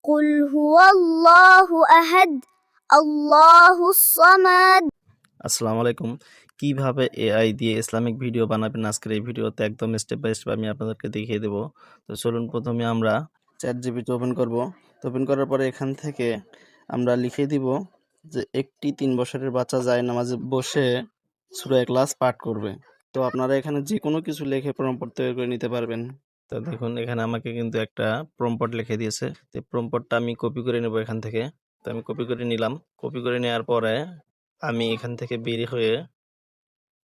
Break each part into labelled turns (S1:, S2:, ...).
S1: قل هو الله أحد الله الصمد।
S2: আসসালামু আলাইকুম। কিভাবে এআই দিয়ে ইসলামিক ভিডিও বানাবেন আজকের এই ভিডিওতে একদম স্টেপ বাই স্টেপ আমি আপনাদেরকে দেখিয়ে দেব। তো চলুন প্রথমে আমরা ChatGPT ওপেন করব। তো ওপেন করার পরে এখান থেকে আমরা লিখে দিব যে একটি 3 বছরের বাচ্চা যায় নামাজে বসে সূরা ইখলাস পাঠ করবে। তো আপনারা এখানে যে কোনো কিছু লিখে প্রম্পট তৈরি করে নিতে পারবেন। তো দেখুন এখানে আমাকে কিন্তু একটা প্রম্পট লিখে দিয়েছে। তো প্রম্পটটা আমি কপি করে নেব এখান থেকে। তো আমি কপি করে নিলাম। কপি করে নেওয়ার পরে আমি এখান থেকে বের হয়ে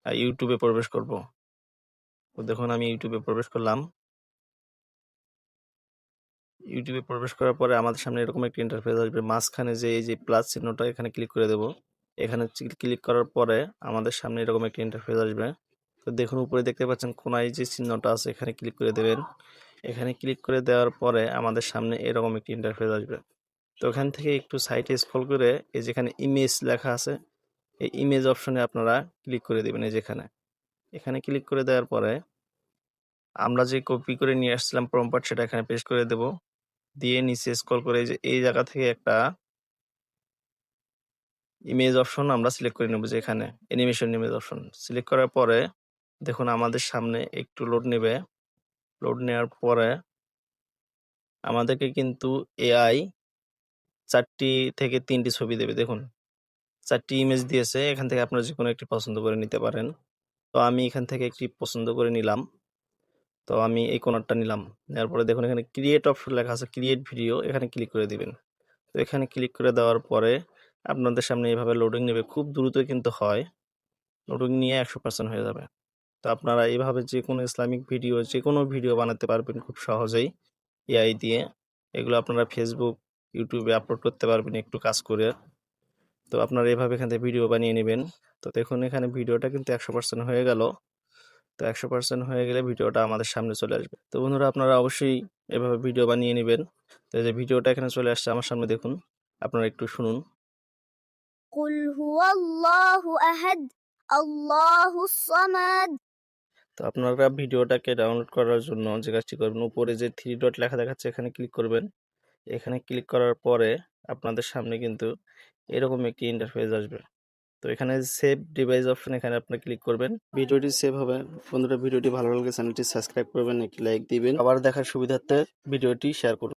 S2: ইউটিউবে প্রবেশ করব। তো দেখুন আমি ইউটিউবে প্রবেশ করলাম। ইউটিউবে প্রবেশ করার পরে আমাদের সামনে এরকম একটা ইন্টারফেস আসবে। মাঝখানে যে এই যে প্লাস চিহ্নটা এখানে ক্লিক করে দেব। এখানে ক্লিক করার পরে আমাদের সামনে এরকম একটা ইন্টারফেস আসবে। তো দেখুন উপরে দেখতে পাচ্ছেন কোনায় যে চিহ্নটা আছে এখানে ক্লিক করে দেবেন। এখানে ক্লিক করে দেওয়ার পরে আমাদের সামনে এরকম একটি ইন্টারফেস আসবে। তো ওখান থেকে একটু সাইডে স্ক্রল করে এই যেখানে ইমেজ লেখা আছে এই ইমেজ অপশনে আপনারা ক্লিক করে দেবেন। এই যেখানে এখানে ক্লিক করে দেওয়ার পরে আমরা যে কপি করে নিয়ে আসছিলাম প্রম্পট সেটা এখানে পেস্ট করে দেব। দিয়ে নিচে স্ক্রল করে যে এই জায়গা থেকে একটা ইমেজ অপশন আমরা সিলেক্ট করে নেব, যে এখানে অ্যানিমেশন ইমেজ অপশন সিলেক্ট করার পরে দেখুন আমাদের সামনে একটু লোড নেবে। লোড নেওয়ার পরে আমাদেরকে কিন্তু এআই 4টি থেকে 3টি ছবি দেবে। দেখুন 4টি ইমেজ দিয়েছে, এখান থেকে আপনারা যে কোনো একটি পছন্দ করে নিতে পারেন। তো আমি এখান থেকে একটি পছন্দ করে নিলাম। তো আমি এই কোণারটা নিলাম। নেওয়ার পরে দেখুন এখানে ক্রিয়েট অপশন লেখা আছে, ক্রিয়েট ভিডিও, এখানে ক্লিক করে দিবেন। তো এখানে ক্লিক করে দেওয়ার পরে আপনাদের সামনে এভাবে লোডিং নেবে। খুব দ্রুত কিন্তু হয়, লোডিং নিয়ে 100% হয়ে যাবে। তো আপনারা এইভাবে যে কোনো ইসলামিক ভিডিও, যে কোনো ভিডিও বানাতে পারবেন খুব সহজেই এআই দিয়ে। এগুলো আপনারা ফেসবুক, ইউটিউবে আপলোড করতে পারবেন একটু কাজ করে। তো আপনারা এভাবে এখান থেকে ভিডিও বানিয়ে নেবেন। তো দেখুন এখানে ভিডিওটা কিন্তু 100% হয়ে গেল। তো 100% হয়ে গেলে ভিডিওটা আমাদের সামনে চলে আসবে। তো বন্ধুরা আপনারা অবশ্যই এভাবে ভিডিও বানিয়ে নেবেন। তো এই যে ভিডিওটা এখানে চলে আসছে আমার সামনে, দেখুন আপনারা একটু শুনুন।
S1: قل هو الله أحد الله الصمد।
S2: তো আপনারা ভিডিওটাকে ডাউনলোড করার জন্য যে কাজটি করবেন, উপরে যে 3 ডট লেখা দেখাচ্ছে এখানে ক্লিক করবেন। এখানে ক্লিক করার পরে আপনাদের সামনে কিন্তু এরকম একটি ইন্টারফেস আসবে। তো এখানে সেভ ডিভাইস অপশন, এখানে আপনারা ক্লিক করবেন। ভিডিওটি সেভ হবে। বন্ধুরা ভিডিওটি ভালো লাগলে চ্যানেলটি সাবস্ক্রাইব করবেন, একটি লাইক দিবেন। আবার দেখার সুবিধার্থে ভিডিওটি শেয়ার করুন।